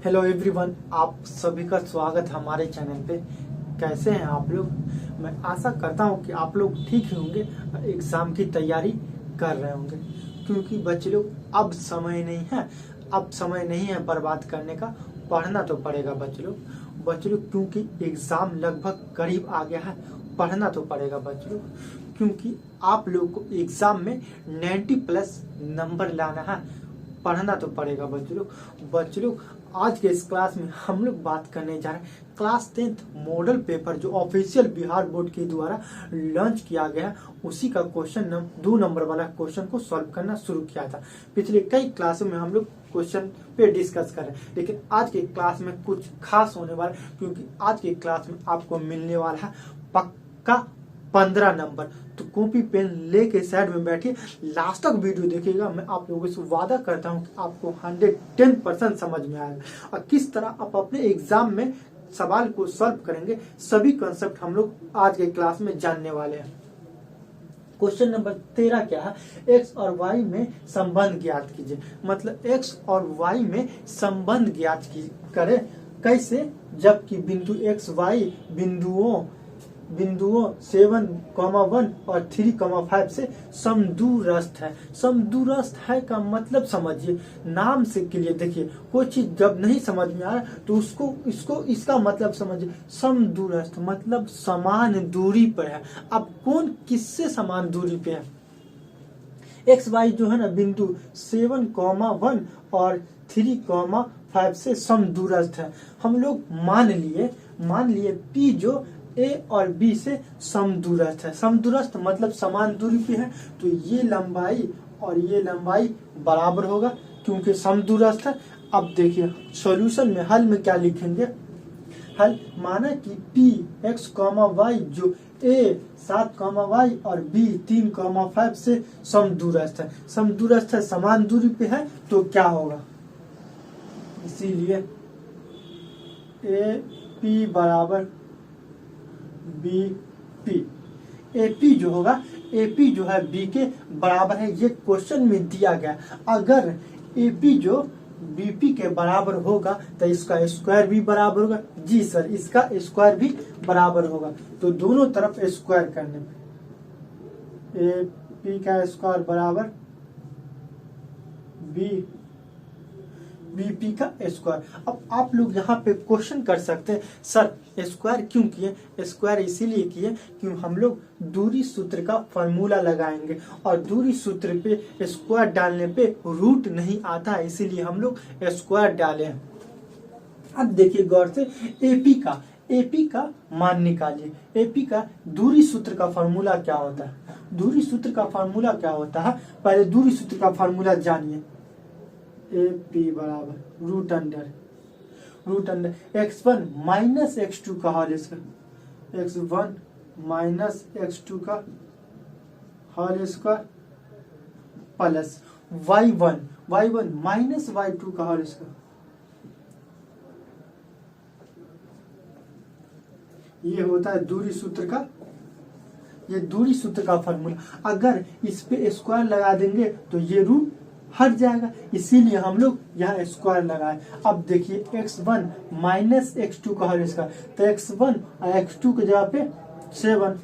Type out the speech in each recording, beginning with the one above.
Hello everyone, आप सभी का स्वागत है हमारे चैनल पे। कैसे हैं आप लोग? मैं आशा करता हूं कि आप लोग ठीक ही होंगे, एग्जाम की तैयारी कर रहे होंगे। क्योंकि बच्चे लोग अब समय नहीं है बर्बाद करने का। पढ़ना तो पड़ेगा बच्चे लोग, क्योंकि एग्जाम लगभग करीब आ गया है। पढ़ना तो पड़ेगा बच्चे लोग, क्योंकि आप लोग को एग्जाम में 90+ नंबर लाना है। पढ़ना तो पड़ेगा बच्चे लोग। आज के इस क्लास में हम लोग बात करने जा रहे हैं क्लास 10th मॉडल पेपर जो ऑफिशियल बिहार बोर्ड के द्वारा लॉन्च किया गया है, उसी का क्वेश्चन 2 नंबर वाला क्वेश्चन को सॉल्व करना शुरू किया था। पिछले कई क्लासों में हम लोग क्वेश्चन पे डिस्कस कर रहे हैं, लेकिन आज के क्लास में कुछ खास होने वाला है, क्योंकि आज के क्लास में आपको मिलने वाला है पक्का 15 नंबर। तो कॉपी पेन लेके साइड में बैठिए, लास्ट तक वीडियो देखिएगा। मैं आप लोगों से वादा करता हूं कि आपको 110% समझ में आएगा और किस तरह आप अपने एग्जाम में सवाल को सॉल्व करेंगे। सभी कॉन्सेप्ट हम लोग आज के क्लास में जानने वाले हैं। क्वेश्चन नंबर 13 क्या है? एक्स और वाई में संबंध ज्ञात कीजिए। मतलब एक्स और वाई में संबंध ज्ञात करें कैसे? जबकि बिंदु एक्स वाई बिंदुओं 7,1 और 3,5 से समदूरस्थ है। समदूरस्थ है का मतलब समझिए, नाम से के लिए देखिए। कोई चीज जब नहीं समझ में आ रहा तो इसका मतलब समझिए। समदूरस्थ मतलब समान दूरी पर है। अब कौन किससे समान दूरी पे है? एक्स वाई जो है ना, बिंदु 7,1 और 3,5 से समदूरस्थ है। हम लोग मान लिए पी जो ए और बी से समदूरस्थ है। समदूरस्थ मतलब समान दूरी पे है, तो ये लंबाई और ये लंबाई बराबर होगा, क्योंकि समदूरस्थ है। अब देखिए सॉल्यूशन में, हल में क्या लिखेंगे? हल माना कि पी एक्स वाई जो ए 7 वाई और बी 3,5 से समदूरस्थ है। समदूरस्थ है, समान दूरी पे है, तो क्या होगा? इसीलिए ए पी बराबर बी पी। एपी जो होगा, एपी जो है बी के बराबर है, ये क्वेश्चन में दिया गया। अगर एपी जो बीपी के बराबर होगा तो इसका स्क्वायर भी बराबर होगा। जी सर, इसका स्क्वायर भी बराबर होगा। तो दोनों तरफ स्क्वायर करने पे एपी का स्क्वायर बराबर बीपी का स्क्वायर। अब आप लोग यहाँ पे क्वेश्चन कर सकते हैं, सर स्क्वायर क्यों किए? स्क्वायर इसीलिए किए क्योंकि हम लोग दूरी सूत्र का फॉर्मूला लगाएंगे, और दूरी सूत्र पे स्क्वायर डालने पे रूट नहीं आता है, इसीलिए हम लोग स्क्वायर डाले हैं। अब देखिए गौर से, एपी का मान निकालिए। एपी का दूरी सूत्र का फॉर्मूला क्या होता है? दूरी सूत्र का फॉर्मूला क्या होता है? पहले दूरी सूत्र का फॉर्मूला जानिए। ए पी बराबर root under x1 minus x2 का whole square, x1 minus x2 का whole square plus y1 minus y2 का होल स्क्वायर। ये होता है दूरी सूत्र का, ये दूरी सूत्र का फॉर्मूला। अगर इस पे स्क्वायर लगा देंगे तो ये रूट हट जाएगा, इसीलिए हम लोग यहाँ स्क्वायर लगाए। अब देखिए x1 माइनस x2 का होल स्क्वायर, तो x1 और x2 की जगह पे 7,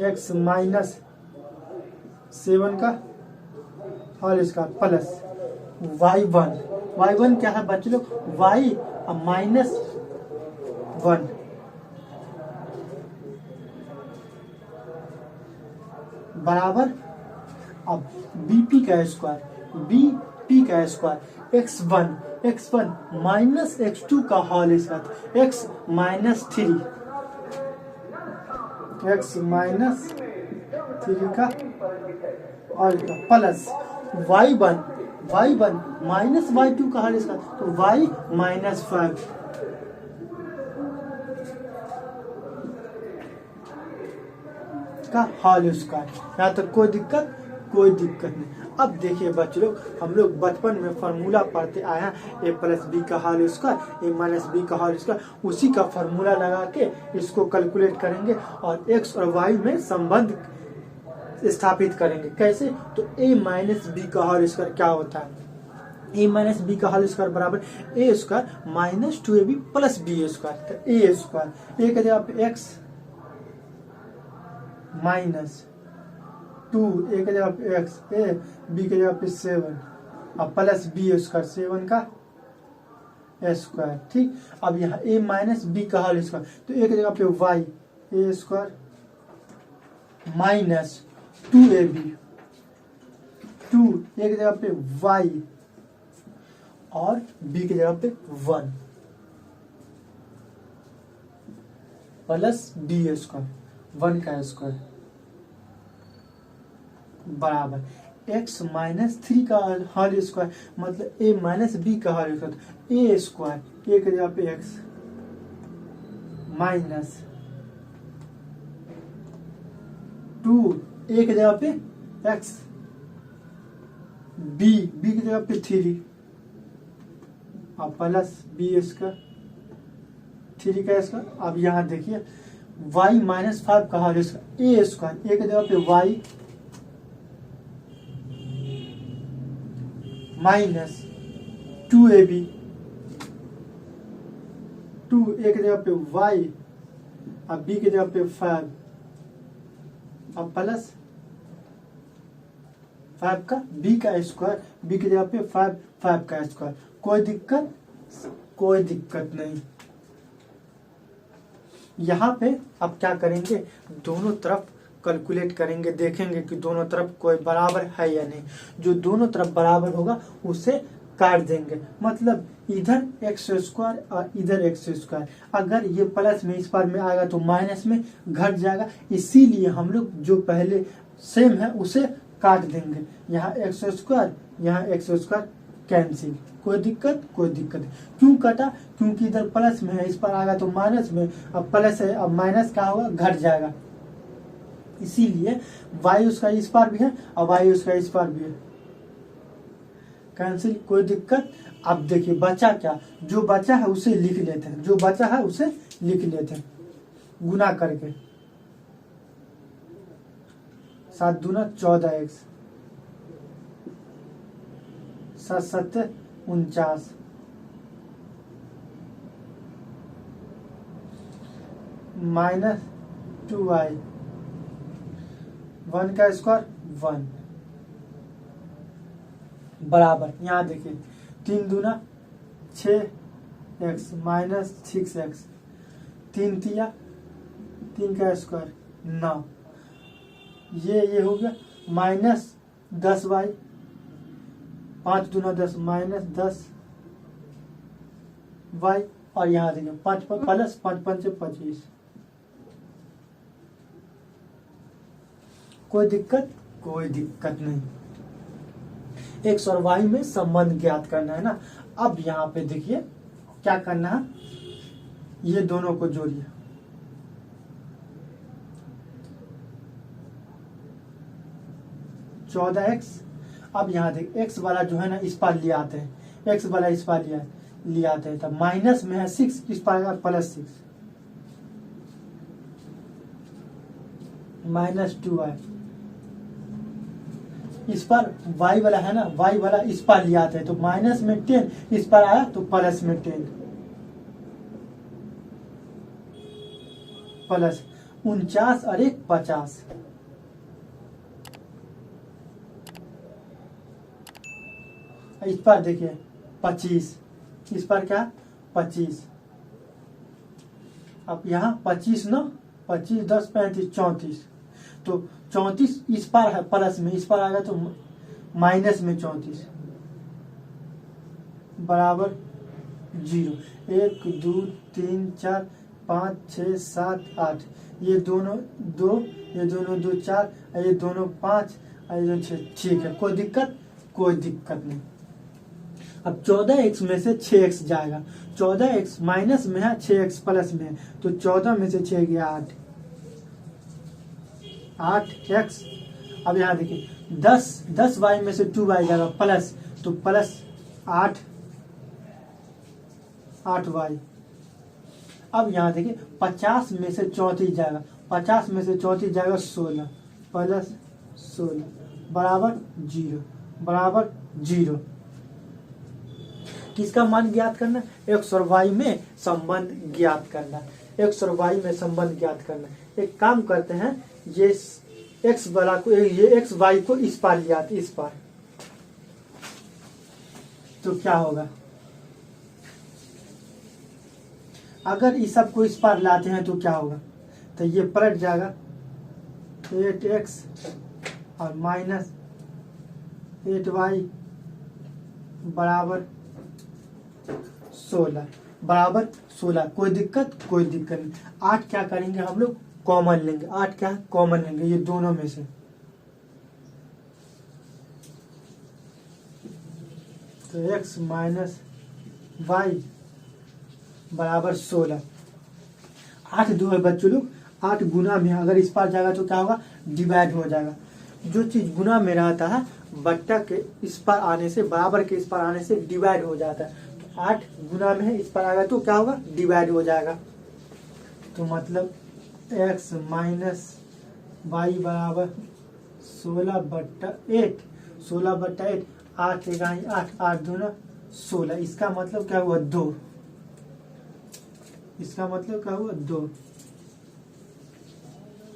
x माइनस 7 का होल स्क्वायर प्लस y1 क्या है बच्चे लोग? y माइनस 1 बराबर। अब बीपी का स्क्वायर x1 माइनस x2 का होल स्क्वायर, x माइनस 3 का और प्लस y1 माइनस y2 का होल स्क्वायर, तो y माइनस 5 का होल स्क्वायर। यहाँ तक कोई दिक्कत नहीं। अब देखिए बच्चे लोग, हम लोग बचपन में फॉर्मूला पढ़ते आए हैं, ए प्लस बी का होल स्क्वायर, ए माइनस बी का होल स्क्वायर। उसी का फॉर्मूला लगा के इसको कैलकुलेट करेंगे और एक्स और वाई में संबंध स्थापित करेंगे। कैसे? तो ए माइनस बी का होल स्क्वायर क्या होता है? ए माइनस बी का होल स्क्वायर बराबर A square minus 2ab plus B square. तो ए स्क्वायर ए के जगह पे एक्स माइनस 2 ए के जगह पे एक्स ए बी के जगह पे 7 और प्लस बी स्क्वायर 7 का स्क्वायर। ठीक, अब यहाँ ए माइनस बी का होल स्क्वायर तो ए की जगह पे वाई ए स्क्वायर माइनस 2ab 2 ए की जगह पे वाई और बी की जगह पे 1 प्लस बी स्क्वायर 1 का स्क्वायर बराबर एक्स माइनस 3 का होल स्क्वायर मतलब ए माइनस बी का होल स्क्वायर ए स्क्वायर ए की जगह पे एक्स माइनस 2 ए की जगह पे एक्स बी की जगह पे 3 और प्लस बी स्क्वायर 3 का स्क्वायर। अब यहाँ देखिए y माइनस 5 का होल स्क्वायर ए स्क्वायर ए की जगह पे y माइनस 2ab 2 ए की जगह पे y और b की जगह पे 5 और प्लस 5 का b का स्क्वायर b की जगह पे 5 का स्क्वायर। कोई दिक्कत नहीं। यहाँ पे अब क्या करेंगे, दोनों तरफ कैलकुलेट करेंगे, देखेंगे कि दोनों तरफ कोई बराबर है या नहीं। जो दोनों तरफ बराबर होगा उसे काट देंगे, मतलब इधर एक्स स्क्वायर और इधर एक्स स्क्वायर। अगर ये प्लस में इस पार में आएगा तो माइनस में घट जाएगा, इसीलिए हम लोग जो पहले सेम है उसे काट देंगे। यहाँ एक्स स्क्वायर यहाँ एक्स स्क्वायर कैंसिल, कोई दिक्कत क्यों कटा, क्योंकि इधर प्लस में है इस पर आएगा तो माइनस में, अब प्लस है अब माइनस क्या होगा घट जाएगा, इसीलिए y उसका इस पार भी है और y उसका इस पार भी है, कैंसिल, कोई दिक्कत। अब देखिए बचा क्या, जो बचा है उसे लिख लेते हैं, गुना करके 7 दूना 14x 7 7 49 माइनस 2y 1 का स्क्वायर 1 बराबर, यहाँ देखिए 3 दूना 6x माइनस 6x 3 तिया 3 का स्क्वायर 9, ये हो गया माइनस 10y 5 दूना 10 माइनस 10y और यहाँ देखिए 5 प्लस 5 5 25। कोई दिक्कत नहीं। एक्स और वाई में संबंध ज्ञात करना है ना। अब यहाँ पे देखिए क्या करना है, ये दोनों को जोड़िए, चौदह एक्स। अब यहाँ देखिए एक्स वाला जो है ना इस पार ले आते हैं, एक्स वाला इस पार ले आते हैं, तब माइनस में है 6 इस पार प्लस 6 माइनस 2y, इस पर y वाला है ना, y वाला इस पर ले आते हैं तो माइनस में 10 इस पर आया तो प्लस में 10 प्लस 49 और 1 50। इस पर देखिए 25, इस पर क्या 25। अब यहाँ 25 न 25 10 35 34, तो 34 इस पर है प्लस में, इस पर आएगा तो माइनस में 34 बराबर 0। 1 2 3 4 5 6 7 8, ये दोनों 2 ये दोनों 2 4 ये दोनों 5 ये दोनों 6, ठीक है, कोई दिक्कत नहीं। अब 14x में से 6x जाएगा, 14x माइनस में है 6x प्लस में है, तो 14 में से 6 गया 8x। अब यहाँ देखिए 10y में से 2y जाएगा प्लस, तो प्लस 8y। अब यहाँ देखिए 50 में से 34 जाएगा, 50 में से 34 जाएगा 16 प्लस 16 बराबर 0 बराबर 0। किसका मान ज्ञात करना, एक्स और वाई में संबंध ज्ञात करना, एक्स और वाई में संबंध ज्ञात करना। एक काम करते हैं, ये एक्स वाला को, ये एक्स वाई को इस पार लिया, इस पार, तो क्या होगा, अगर इस सब को इस पार लाते हैं तो क्या होगा, तो ये पलट जाएगा 8x और माइनस 8y बराबर 16। कोई दिक्कत नहीं। 8 क्या करेंगे हम लोग, कॉमन लेंगे, 8 क्या कॉमन लेंगे ये दोनों में से, तो x माइनस वाई बराबर 16। 8 दो है बच्चों लोग, 8 गुना में अगर इस पार जाएगा तो क्या होगा, डिवाइड हो जाएगा। जो चीज गुना में रहता है बट्टा के इस पार आने से, बराबर के इस पार आने से डिवाइड हो जाता है। तो 8 गुना में है, इस पार आएगा तो क्या होगा, डिवाइड हो जाएगा। तो मतलब x माइनस वाई बराबर 16/8, 16/8, 8 1 8, 8 दूना 16। इसका मतलब क्या हुआ, 2। इसका मतलब क्या हुआ, 2।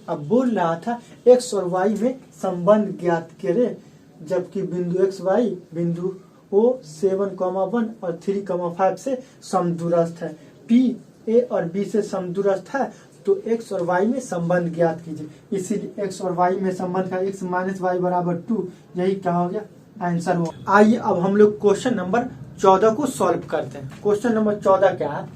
अब बोल रहा था एक्स और वाई में संबंध ज्ञात करें, जबकि बिंदु एक्स वाई बिंदु ओ 7,1 और 3,5 से समदूरस्थ है, पी ए और बी से समदूरस्थ है, तो एक्स और वाई में संबंध ज्ञात कीजिए। इसीलिए एक्स और वाई में संबंध का एक्स माइनस वाई बराबर 2, यही क्या हो गया, आंसर हो। आइए अब हम लोग क्वेश्चन नंबर 14 को सॉल्व करते हैं। क्वेश्चन नंबर 14 क्या है,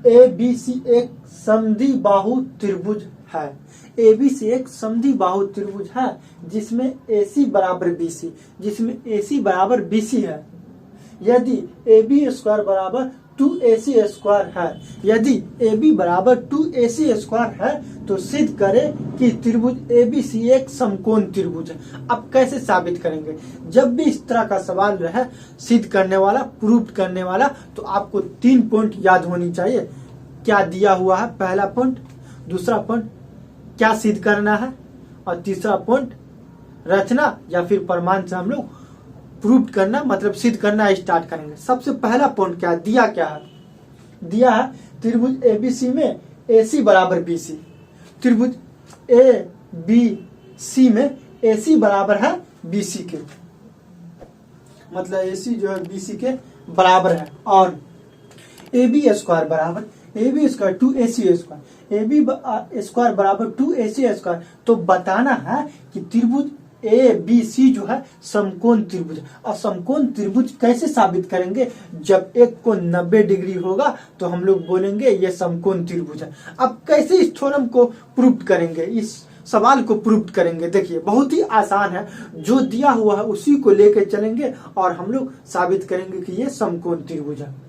ए बी सी एक समद्विबाहु त्रिभुज है। ए बी सी एक समद्विबाहु त्रिभुज है जिसमें ए सी बराबर बी सी, जिसमें ए सी बराबर बी सी है। यदि ए बी स्क्वायर बराबर 2ac स्क्वायर है, यदि ए बी बराबर 2ac स्क्वायर है तो सिद्ध करें कि त्रिभुज ए बी सी एक समकोण त्रिभुज है। अब कैसे साबित करेंगे, जब भी इस तरह का सवाल रहे सिद्ध करने वाला, प्रूफ करने वाला, तो आपको 3 पॉइंट याद होनी चाहिए। क्या दिया हुआ है, पहला पॉइंट, दूसरा पॉइंट क्या सिद्ध करना है, और तीसरा पॉइंट रचना या फिर प्रमाण से हम लोग प्रूफ करना, मतलब सिद्ध करना स्टार्ट करेंगे। सबसे पहला पॉइंट क्या दिया, क्या है, दिया है त्रिभुज एबीसी में AC बराबर BC, त्रिभुज ABC में AC बराबर है BC के, मतलब AC जो है BC के बराबर है, और AB स्क्वायर बराबर AB square 2AC square, AB square बराबर 2AC स्क्वायर। तो बताना है कि त्रिभुज ABC जो है समकोण त्रिभुज है। और समकोण त्रिभुज कैसे साबित करेंगे, जब एक कोण 90 डिग्री होगा तो हम लोग बोलेंगे ये समकोण त्रिभुज है। अब कैसे इस थ्योरम को प्रूफ करेंगे, इस सवाल को प्रूफ करेंगे, देखिए बहुत ही आसान है। जो दिया हुआ है उसी को लेकर चलेंगे और हम लोग साबित करेंगे कि ये समकोण त्रिभुज है।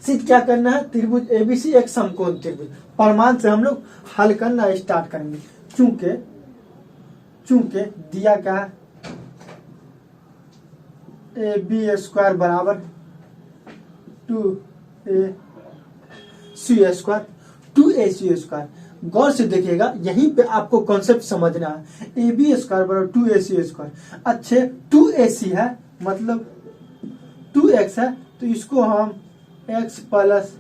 सिद्ध क्या करना है, त्रिभुज ABC एक समकोण त्रिभुज, प्रमाण से हम लोग हल करना स्टार्ट करेंगे। चूंकि दिया क्या है, AB स्क्वायर बराबर 2AC स्क्वायर, 2AC स्क्वायर। गौर से देखिएगा, यहीं पे आपको कॉन्सेप्ट समझना है। AB स्क्वायर बराबर 2AC स्क्वायर, अच्छे 2AC है मतलब 2x है, तो इसको हम x प्लस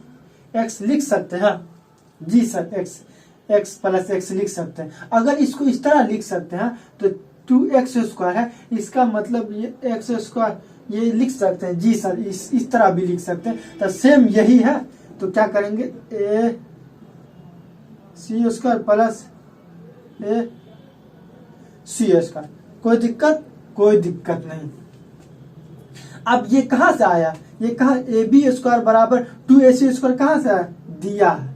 x लिख सकते हैं। जी सर, x प्लस x लिख सकते हैं। अगर इसको इस तरह लिख सकते हैं तो 2x स्क्वायर है, इसका मतलब ये x स्क्वायर ये लिख सकते हैं। जी सर, इस तरह भी लिख सकते हैं। तो सेम यही है, तो क्या करेंगे, a c square plus a c square. कोई दिक्कत नहीं। अब ये कहां से आया, ये कहा AB स्क्वायर बराबर 2AC स्क्वायर कहां से आया, दिया है।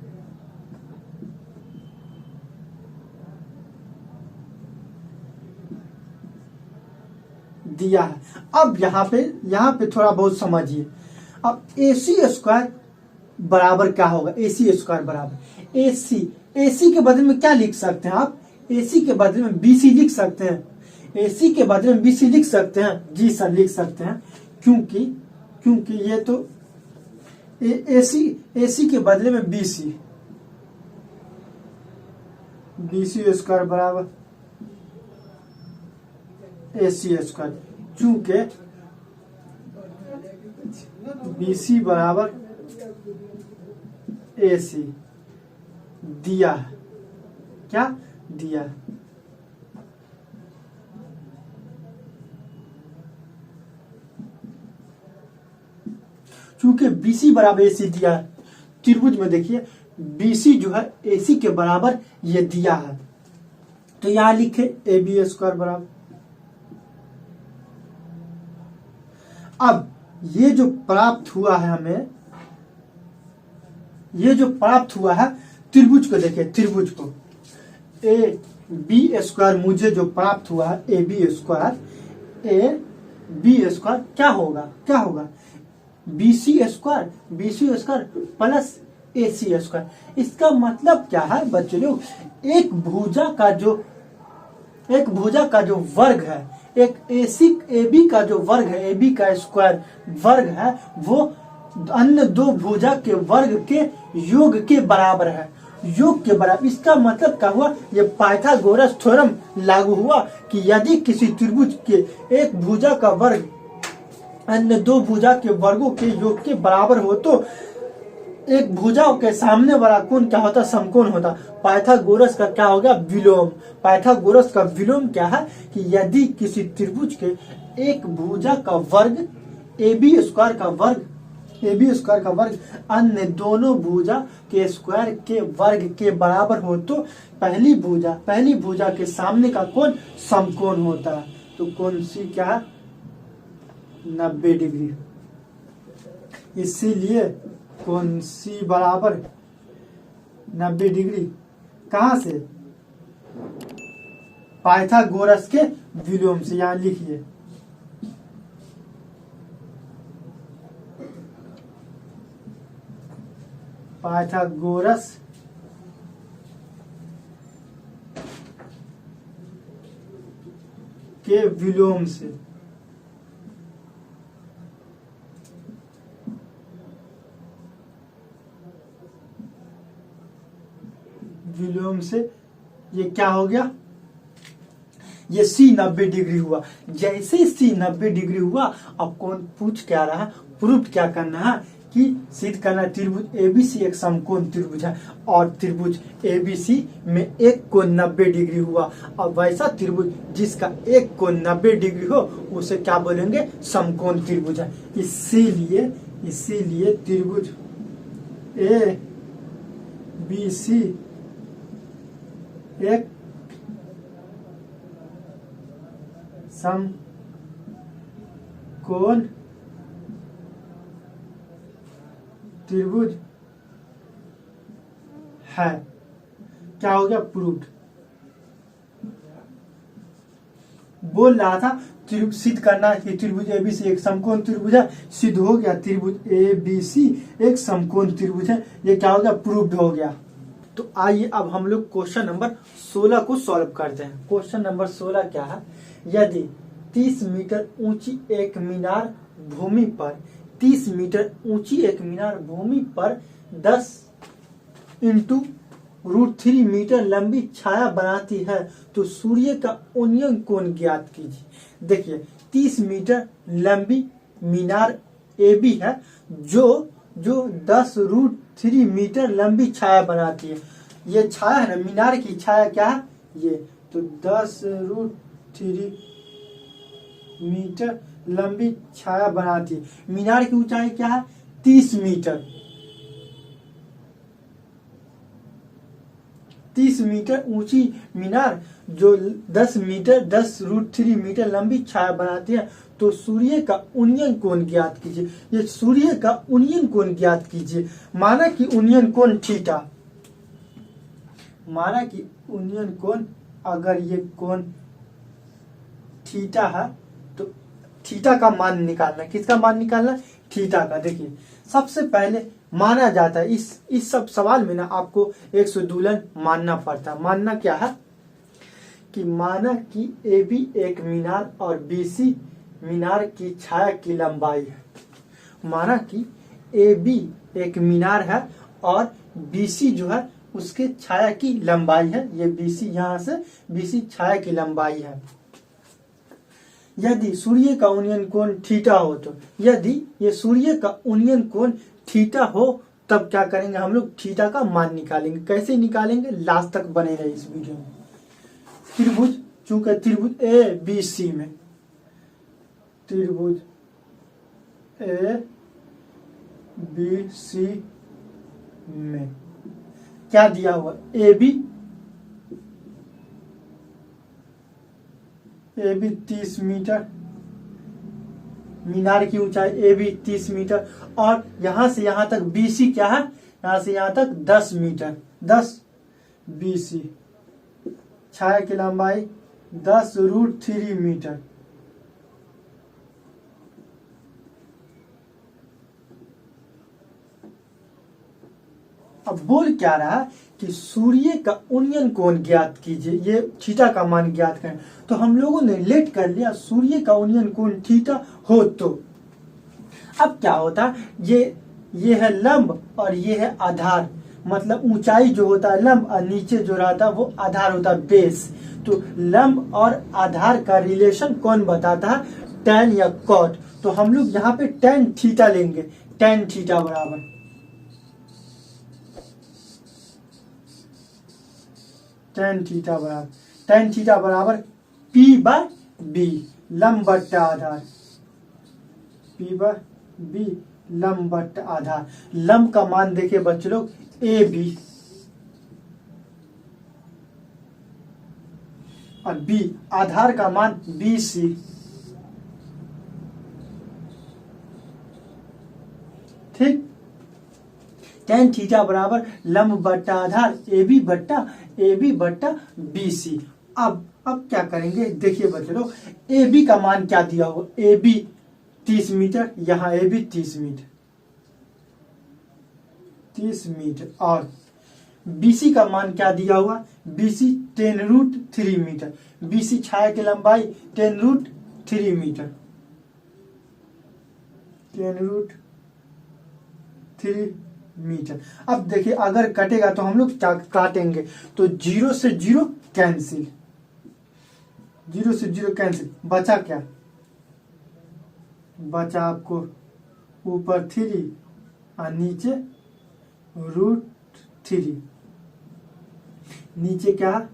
दिया है। अब यहाँ पे थोड़ा बहुत समझिए। अब AC स्क्वायर बराबर क्या होगा, AC स्क्वायर बराबर AC के बदले में क्या लिख सकते हैं आप, AC के बदले में BC लिख सकते हैं। AC के बदले में BC लिख सकते हैं। जी सर, लिख सकते हैं, क्योंकि ये तो AC के बदले में BC स्क्वायर बराबर AC स्क्वायर, चूंकि BC बराबर AC दिया है, क्या दिया है। चूंकि BC बराबर AC दिया है, त्रिभुज में देखिए BC जो है AC के बराबर ये दिया है, तो यहां लिखे AB स्क्वायर बराबर। अब ये जो प्राप्त हुआ है हमें, ये जो प्राप्त हुआ है त्रिभुज को देखिए, त्रिभुज को AB स्क्वायर मुझे जो प्राप्त हुआ है AB स्क्वायर, AB स्क्वायर क्या होगा, क्या होगा BC square plus AC square. इसका मतलब क्या है बच्चों लोग, एक भुजा का जो वर्ग है, एक AB का जो वर्ग है, AB का स्क्वायर वर्ग है, वो अन्य दो भुजा के वर्ग के योग के बराबर है, योग के बराबर। इसका मतलब क्या हुआ, ये पाइथागोरस थ्योरम लागू हुआ कि यदि किसी त्रिभुज के एक भुजा का वर्ग अन्य दो भुजा के वर्गों के योग के बराबर हो तो एक भुजा के सामने वाला कोण क्या होता, समकोण होता। पाइथागोरस का क्या हो गया, विलोम। पाइथागोरस का विलोम क्या है कि यदि किसी त्रिभुज के एक भुजा का वर्ग AB स्क्वायर का वर्ग अन्य दोनों भुजा के स्क्वायर के वर्ग के बराबर हो तो पहली भुजा के सामने का कोण समकोण होता है। तो कोण C क्या है, 90 डिग्री। इसीलिए कोण C बराबर 90 डिग्री। कहां से, पाइथागोरस के विलोम से। यहां लिखिए पाइथागोरस के विलोम से। विलोम से ये क्या हो गया, ये C 90 डिग्री हुआ। जैसे C 90 डिग्री हुआ, अब कौन पूछ क्या रहा, प्रूफ क्या करना है कि सिद्ध करना त्रिभुज ABC एक समकोण त्रिभुज है और त्रिभुज ABC में एक कोण 90 डिग्री हुआ। अब वैसा त्रिभुज जिसका एक कोण 90 डिग्री हो उसे क्या बोलेंगे, समकोण त्रिभुज है। इसीलिए त्रिभुज ABC एक समकोण त्रिभुज है। क्या हो गया, प्रूव्ड। बोल रहा था सिद्ध करना कि त्रिभुज ABC एक समकोण त्रिभुज है, सिद्ध हो गया। त्रिभुज ABC एक समकोण त्रिभुज है, ये क्या हो गया, प्रूव्ड हो गया। तो आइए अब हम लोग क्वेश्चन नंबर 16 को सॉल्व करते हैं। क्वेश्चन नंबर 16 क्या है, यदि 30 मीटर ऊंची एक मीनार भूमि पर 30 मीटर ऊंची एक मीनार भूमि पर 10 × √3 मीटर लंबी छाया बनाती है तो सूर्य का उन्नयन कोण ज्ञात कीजिए। देखिए 30 मीटर लंबी मीनार AB है जो 10√3 मीटर लंबी छाया बनाती है। ये छाया है ना, मीनार की छाया क्या है, ये तो 10√3 मीटर लंबी छाया बनाती है। मीनार की ऊंचाई क्या है, 30 मीटर। 30 मीटर ऊंची मीनार जो 10√3 मीटर लंबी छाया बनाती है तो सूर्य का उन्नयन कोण ज्ञात कीजिए। ये सूर्य का उन्नयन कोण ज्ञात कीजिए। माना कि उन्नयन कोण थीटा, माना कि उन्नयन कोण, अगर ये कोण थीटा है तो थीटा का मान निकालना। किसका मान निकालना, थीटा का। देखिए सबसे पहले माना जाता है इस सब सवाल में ना आपको 102 मानना पड़ता है। मानना क्या है कि माना कि AB एक मीनार और BC मीनार की छाया की लंबाई है। माना कि AB एक मीनार है और BC जो है उसके छाया की लंबाई है। ये BC, यहाँ से BC छाया की लंबाई है। यदि सूर्य का उन्नयन कोण थीटा हो तो, यदि ये सूर्य का उन्नयन कोण थीटा हो तब क्या करेंगे हम लोग, थीटा का मान निकालेंगे। कैसे निकालेंगे, लास्ट तक बने रहे इस वीडियो में। त्रिभुज, चूंकि त्रिभुज ए बी सी में, त्रिभुज ए बी सी में क्या दिया हुआ, ए बी 30 मीटर, मीनार की ऊंचाई ए बी 30 मीटर, और यहां से यहां तक BC क्या है, यहां से यहां तक 10 मीटर, 10 BC, छाया की लंबाई 10√3 मीटर। अब बोल क्या रहा है कि सूर्य का उन्नयन कोण ज्ञात कीजिए, ये थीटा का मान ज्ञात करें। तो हम लोगों ने लेट कर लिया सूर्य का उन्नयन कोण थीटा हो तो। अब क्या होता है, ये है लंब और ये है आधार, मतलब ऊंचाई जो होता है लंब और नीचे जो रहता है वो आधार होता है, बेस। तो लंब और आधार का रिलेशन कौन बताता है, tan या cot। तो हम लोग यहाँ पे tan थीटा लेंगे, tan थीटा बराबर tan थीटा बराबर P/B, लंब बट्टा आधार, P/B लंब बट्टा आधार। लंब का मान देखिए बच्चे लोग AB और B, आधार का मान BC। ठीक, tan थीटा बराबर लंब बट्टा आधार AB बट्टा BC। अब क्या करेंगे, देखिए बच्चे लोग, AB का मान क्या दिया हुआ, AB 30 मीटर, यहाँ AB 30 मीटर, और BC का मान क्या दिया हुआ, BC 10√3 मीटर, BC छाया की लंबाई 10√3 मीटर, 10√3 मीटर। अब देखिए अगर कटेगा तो हम लोग काटेंगे तो 0 से 0 कैंसिल, 0 से 0 कैंसिल, बचा क्या, बचा आपको ऊपर 3 और नीचे √3, नीचे क्या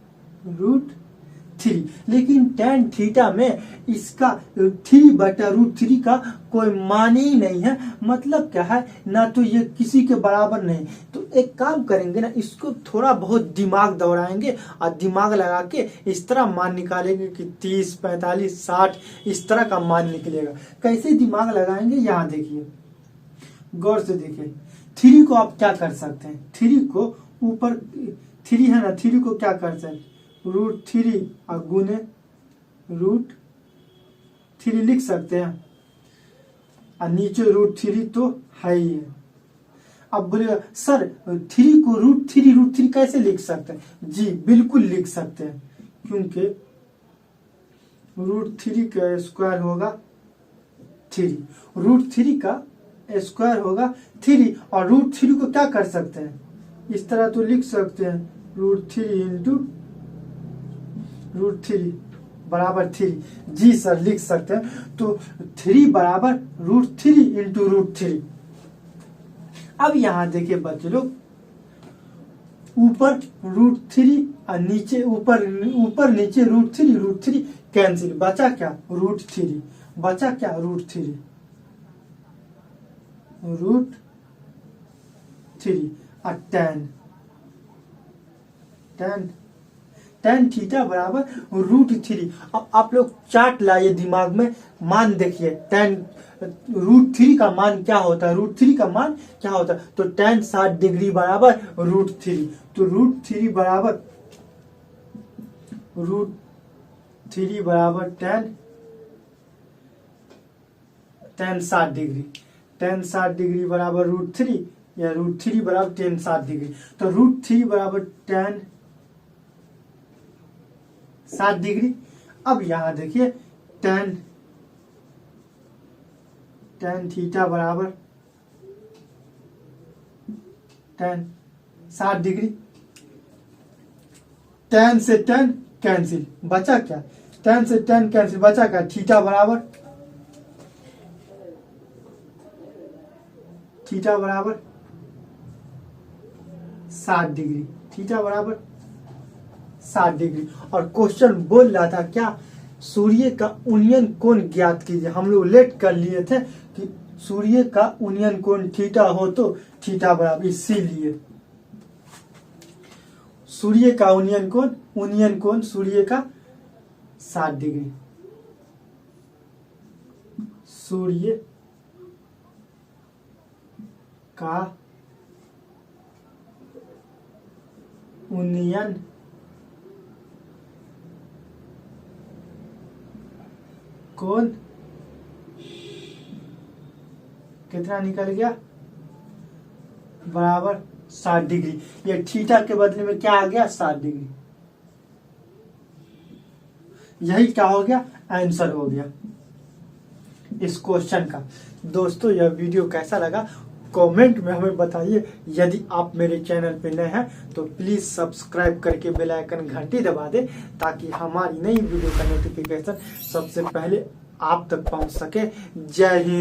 √3। लेकिन tan थीटा में इसका 3/√3 का कोई मान ही नहीं है, मतलब क्या है ना, तो ये किसी के बराबर नहीं। तो एक काम करेंगे ना, इसको थोड़ा बहुत दिमाग दौड़ाएंगे और दिमाग लगा के इस तरह मान निकालेंगे कि 30, 45, 60 इस तरह का मान निकलेगा। कैसे दिमाग लगाएंगे, यहाँ देखिए, गौर से देखिए। 3 को आप क्या कर सकते हैं, 3 को ऊपर 3 है ना, 3 को क्या कर सकते हैं, √3 और गुने √3 लिख सकते हैं, और नीचे √3 तो है ही है। अब बोलेगा सर 3 को √3 कैसे लिख सकते हैं, जी बिल्कुल लिख सकते हैं, क्योंकि √3 का स्क्वायर होगा 3, √3 का स्क्वायर होगा 3, और √3 को क्या कर सकते हैं, इस तरह तो लिख सकते हैं, √3 इंटू √3 बराबर 3, जी सर लिख सकते हैं। तो 3 बराबर √3 इंटू √3। अब यहां देखिए बच्चे लोग, ऊपर √3 और नीचे ऊपर नीचे √3 कैंसिल, बचा क्या √3, बचा क्या √3 और tan थीटा बराबर √3। अब आप लोग चार्ट लाइए दिमाग में, मान देखिए tan √3 का मान क्या होता है, √3 का मान क्या होता है, तो tan 60 डिग्री बराबर √3, तो √3 बराबर tan 60 डिग्री, tan 60 डिग्री बराबर √3 या √3 बराबर tan 60 डिग्री। तो √3 बराबर tan 60 डिग्री। अब यहां देखिए tan थीटा बराबर tan 60 डिग्री, tan से tan कैंसिल, बचा क्या tan से tan कैंसिल, बचा क्या, थीटा बराबर 60 डिग्री, थीटा बराबर 60 डिग्री। और क्वेश्चन बोल रहा था क्या, सूर्य का उन्नयन कोण ज्ञात कीजिए। हम लोग लेट कर लिए थे कि सूर्य का उन्नयन कोण थीटा हो तो थीटा बराबर, इसीलिए सूर्य का उन्नयन कोण सूर्य का 60 डिग्री, सूर्य का उन्नयन कोण कितना निकल गया, बराबर 60 डिग्री। ये थीटा के बदले में क्या आ गया, 60 डिग्री। यही क्या हो गया, आंसर हो गया इस क्वेश्चन का। दोस्तों यह वीडियो कैसा लगा कमेंट में हमें बताइए। यदि आप मेरे चैनल पे नए हैं तो प्लीज सब्सक्राइब करके बेल आइकन घंटी दबा दें, ताकि हमारी नई वीडियो का नोटिफिकेशन सबसे पहले आप तक पहुंच सके। जय हिंद।